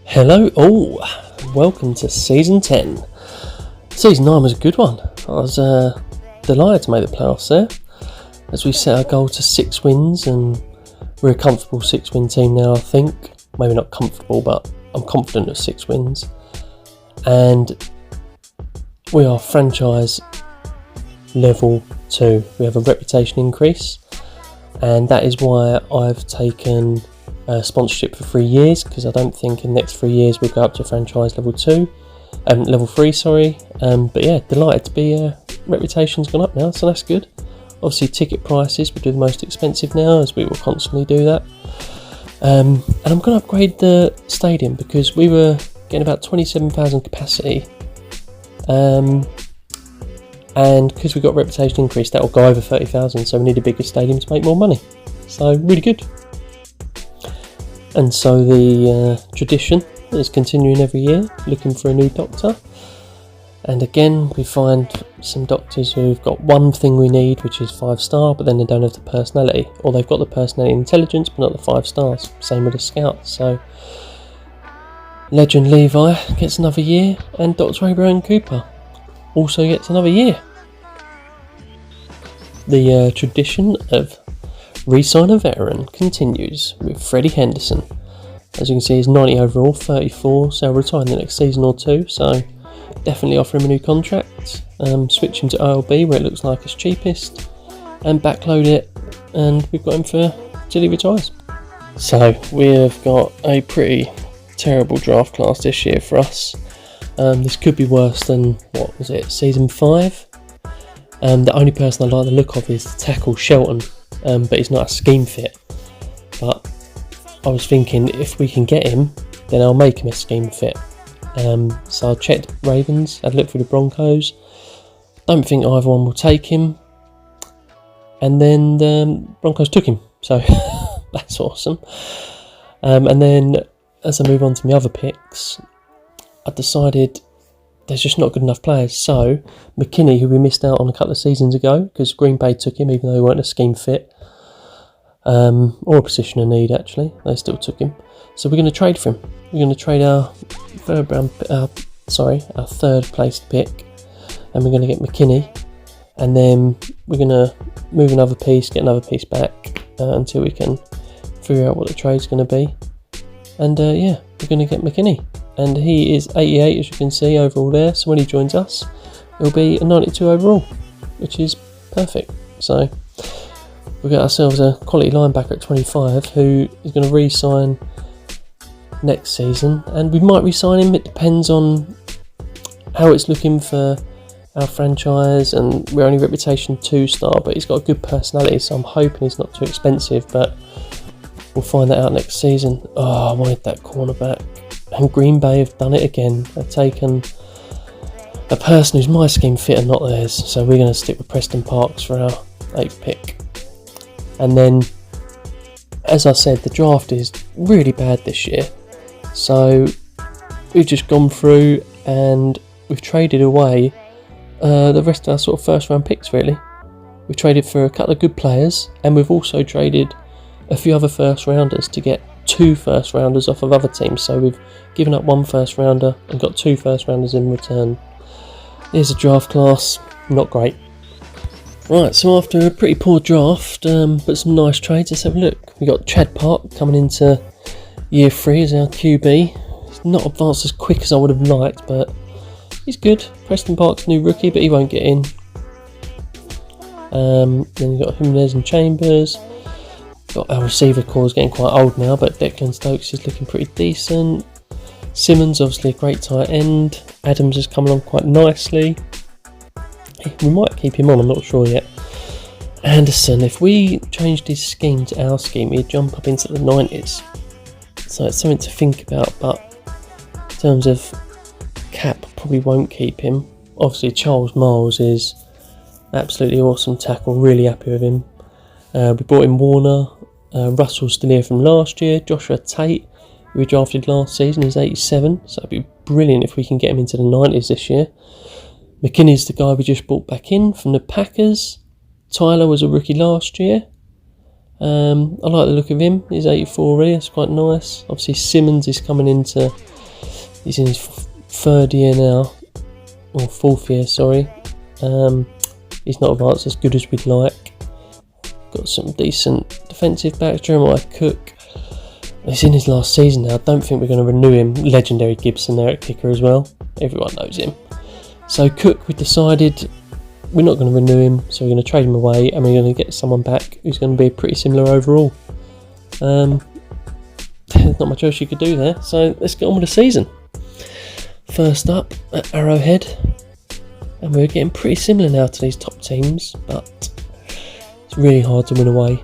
Hello all, welcome to Season 10. Season 9 was a good one. I was delighted to make the playoffs there, as we set our goal to 6 wins, and we're a comfortable 6-win team now, I think. Maybe not comfortable, but I'm confident of 6 wins. And we are franchise level 2. We have a reputation increase, and that is why I've taken sponsorship for 3 years, because I don't think in the next 3 years we'll go up to franchise level 3. But yeah, delighted to be reputation's gone up now, so that's good. Obviously ticket prices will do the most expensive now, as we will constantly do that. And I'm going to upgrade the stadium, because we were getting about 27,000 capacity, and because we got reputation increase, that will go over 30,000, so we need a bigger stadium to make more money. So really good. And so the tradition is continuing every year, looking for a new doctor. And again, we find some doctors who've got one thing we need, which is 5-star, but then they don't have the personality, or they've got the personality and intelligence, but not the 5 stars. Same with the scouts. So Legend Levi gets another year, and Dr. Abraham Cooper also gets another year. The tradition of re-sign a veteran continues with Freddie Henderson. As you can see, he's 90 overall, 34, so he'll retire in the next season or 2, so definitely offer him a new contract. Switch him to OLB where it looks like it's cheapest, and backload it, and we've got him for till he retires. So we've got a pretty terrible draft class this year for us. This could be worse than, what was it, season 5? The only person I like the look of is the tackle Shelton, but he's not a scheme fit. But I was thinking, if we can get him, then I'll make him a scheme fit. So I checked Ravens, had a look through the Broncos. Don't think either one will take him. And then the Broncos took him, so that's awesome. And then as I move on to my other picks, I decided there's just not good enough players. So McKinney, who we missed out on a couple of seasons ago, because Green Bay took him, even though he weren't a scheme fit, or a position of need actually, they still took him. So we're going to trade for him. We're going to trade our third placed pick, and we're going to get McKinney, and then we're going to move another piece, get another piece back, until we can figure out what the trade's going to be. And yeah, we're going to get McKinney. And he is 88, as you can see, overall there. So when he joins us, it'll be a 92 overall, which is perfect. So we've got ourselves a quality linebacker at 25 who is going to re-sign next season. And we might re-sign him. It depends on how it's looking for our franchise. And we're only reputation 2-star, but he's got a good personality. So I'm hoping he's not too expensive, but we'll find that out next season. Oh, I wanted that cornerback. And Green Bay have done it again. They've taken a person who's my scheme fit and not theirs. So we're going to stick with Preston Parks for our 8th pick. And then, as I said, the draft is really bad this year. So we've just gone through and we've traded away the rest of our sort of first round picks, really. We've traded for a couple of good players, and we've also traded a few other first rounders to get 2 first rounders off of other teams. So we've given up 1 first rounder and got 2 first rounders in return. Here's a draft class, not great. Right, so after a pretty poor draft, but some nice trades, let's have a look. We got Chad Park coming into year 3 as our QB. He's not advanced as quick as I would have liked, but he's good. Preston Park's new rookie, but he won't get in. Then you've got Jimenez and Chambers. Got our receiver core is getting quite old now, but Declan Stokes is looking pretty decent. Simmons, obviously a great tight end. Adams is coming on quite nicely. We might keep him on, I'm not sure yet. Anderson, if we changed his scheme to our scheme, he'd jump up into the 90s. So it's something to think about, but in terms of cap, probably won't keep him. Obviously Charles Miles is absolutely awesome tackle, really happy with him. We brought in Warner. Russell's still here from last year. Joshua Tate, who we drafted last season, he's 87, so it'd be brilliant if we can get him into the 90s this year. McKinney's the guy we just brought back in from the Packers. Tyler was a rookie last year. I like the look of him. He's 84 already, that's quite nice. Obviously Simmons is coming into He's in his third year now, or fourth year, sorry. He's not advanced as good as we'd like. Got some decent defensive backs. Jeremiah Cook, he's in his last season now. I don't think we're going to renew him. Legendary Gibson there at kicker as well. Everyone knows him. So Cook, we decided we're not going to renew him, so we're going to trade him away, and we're going to get someone back who's going to be pretty similar overall. There's not much else you could do there, so let's get on with the season. First up at Arrowhead, and we're getting pretty similar now to these top teams, but it's really hard to win away,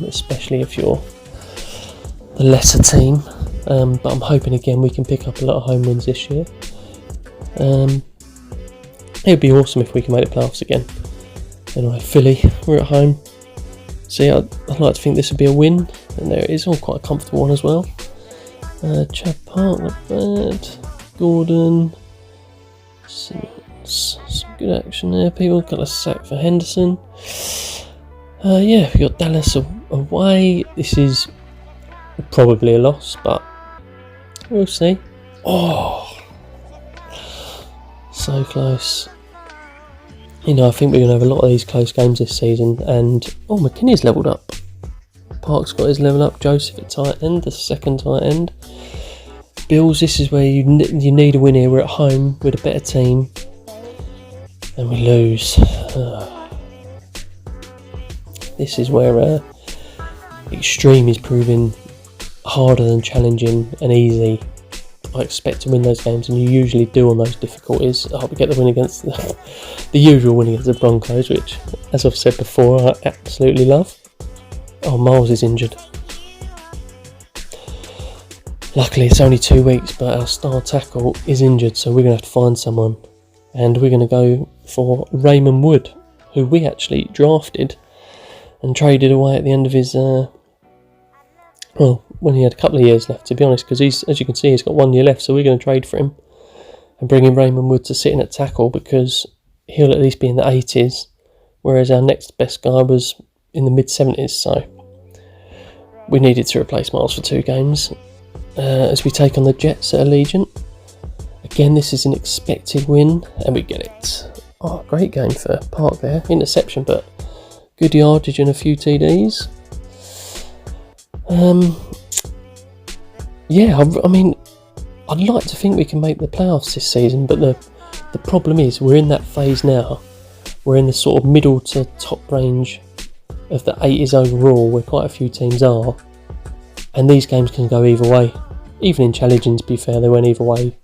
especially if you're the lesser team. But I'm hoping again we can pick up a lot of home wins this year. It would be awesome if we can make the playoffs again. Anyway, Philly, we're at home. See, I'd like to think this would be a win, and there it is, all quite a comfortable one as well. Chad Park, not bad. Gordon, Simmons, some good action there. People got a sack for Henderson. Yeah, we got Dallas away. This is probably a loss, but we'll see. Oh, so close. You know, I think we're going to have a lot of these close games this season. And McKinney's levelled up. Park's got his level up. Joseph at tight end, the second tight end. Bills, this is where you need a win here. We're at home with a better team, and we lose. This is where extreme is proving harder than challenging and easy. I expect to win those games, and you usually do on those difficulties. I hope we get the win against the usual win against the Broncos, which, as I've said before, I absolutely love. Oh, Miles is injured. Luckily, it's only 2 weeks, but our star tackle is injured, so we're going to have to find someone. And we're going to go for Raymond Wood, who we actually drafted and traded away at the end of his... when he had a couple of years left, to be honest, because as you can see, he's got 1 year left, so we're going to trade for him and bring in Raymond Wood to sit in at tackle, because he'll at least be in the 80s, whereas our next best guy was in the mid-70s, so we needed to replace Miles for 2 games. As we take on the Jets at Allegiant. Again, this is an expected win, and we get it. Oh, great game for Park there. Interception, but good yardage and a few TDs. Yeah, I mean, I'd like to think we can make the playoffs this season, but the problem is we're in that phase now. We're in the sort of middle to top range of the 80s overall, where quite a few teams are, and these games can go either way. Even in challenging, to be fair, they went either way.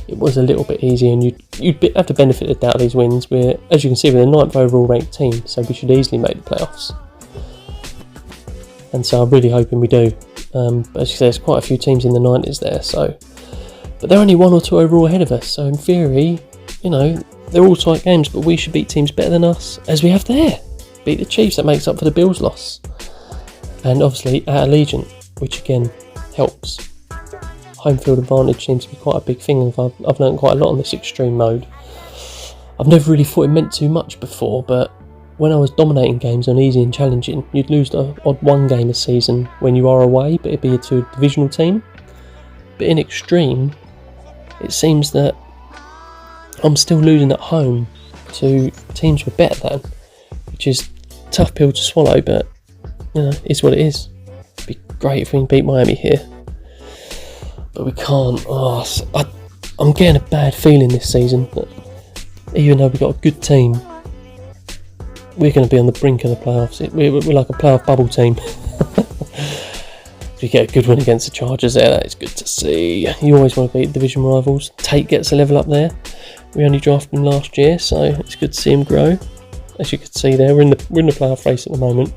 It was a little bit easier, and you'd have the benefit of doubt of these wins. We're, as you can see, we're the 9th overall ranked team, so we should easily make the playoffs. And so I'm really hoping we do. But as you say, there's quite a few teams in the 90s there, so... But they're only 1 or 2 overall ahead of us, so in theory, you know, they're all tight games, but we should beat teams better than us, as we have there. Beat the Chiefs, that makes up for the Bills' loss. And obviously, at Allegiant, which again, helps. Home field advantage seems to be quite a big thing, and I've learned quite a lot on this extreme mode. I've never really thought it meant too much before, but when I was dominating games on easy and challenging, you'd lose the odd 1 game a season when you are away, but it'd be to a divisional team. But in extreme, it seems that I'm still losing at home to teams we're better than, which is a tough pill to swallow, but you know, it's what it is. It'd be great if we can beat Miami here, but we can't. I'm getting a bad feeling this season that even though we've got a good team, we're going to be on the brink of the playoffs. We're like a playoff bubble team. We get a good win against the Chargers there, that is good to see. You always want to beat division rivals. Tate gets a level up there. We only drafted him last year, so it's good to see him grow. As you can see there, we're in the playoff race at the moment.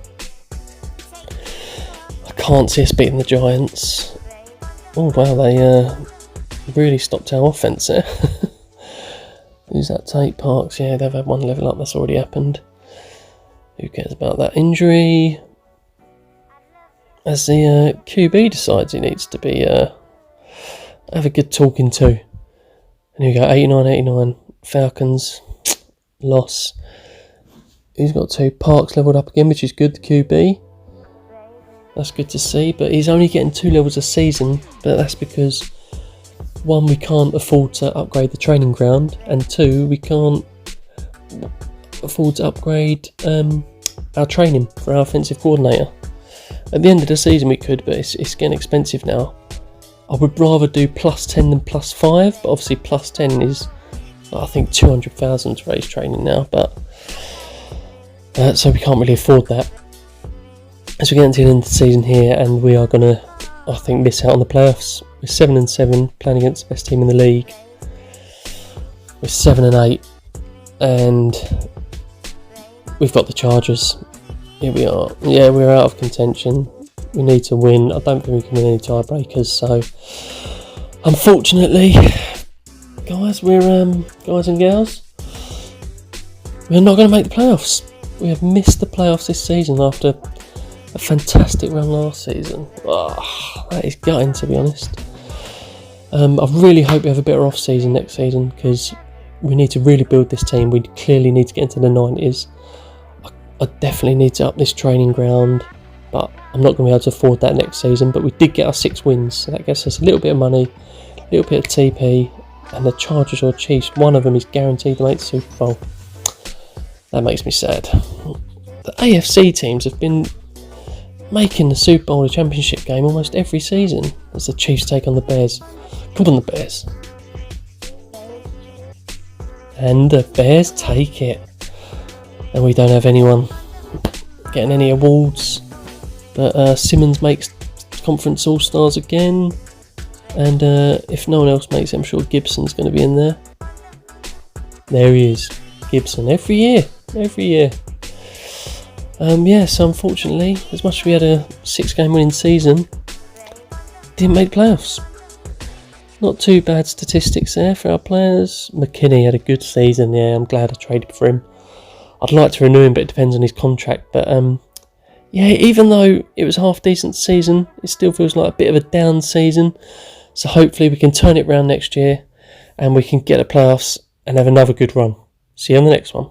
I can't see us beating the Giants. Oh wow, they really stopped our offence there. Who's that? Tate Parks? Yeah, they've had 1 level up, that's already happened. Who cares about that injury? As the QB decides he needs to be have a good talking to. And here we go, 89-89, Falcons, loss. He's got 2. Parks levelled up again, which is good, the QB. That's good to see, but he's only getting 2 levels a season, but that's because one, we can't afford to upgrade the training ground, and two, we can't afford to upgrade our training for our offensive coordinator. At the end of the season we could, but it's getting expensive now. I would rather do +10 than +5, but obviously +10 is, I think, 200,000 to raise training now, but so we can't really afford that. As we get into the end of the season here, and we are going to, I think, miss out on the playoffs. We're 7-7, playing against the best team in the league. We're 7-8, and we've got the Chargers. Here we are. Yeah, we're out of contention. We need to win. I don't think we can win any tiebreakers. So, unfortunately, guys and gals, we're not going to make the playoffs. We have missed the playoffs this season after a fantastic run last season. Oh, that is gutting, to be honest. I really hope we have a better off season next season, because we need to really build this team. We clearly need to get into the 90s. I definitely need to up this training ground, but I'm not going to be able to afford that next season. But we did get our 6 wins, so that gets us a little bit of money, a little bit of TP, and the Chargers or Chiefs, one of them is guaranteed to make the Super Bowl. That makes me sad. The AFC teams have been making the Super Bowl a championship game almost every season as the Chiefs take on the Bears. Good on the Bears. And the Bears take it. And we don't have anyone getting any awards, but Simmons makes Conference All-Stars again, and if no one else makes it, I'm sure Gibson's going to be in there. There he is, Gibson, every year. So unfortunately, as much as we had a 6-game winning season, didn't make the playoffs. Not too bad statistics there for our players. McKinney had a good season, yeah, I'm glad I traded for him. I'd like to renew him, but it depends on his contract. But even though it was a half-decent season, it still feels like a bit of a down season. So hopefully we can turn it around next year and we can get the playoffs and have another good run. See you on the next one.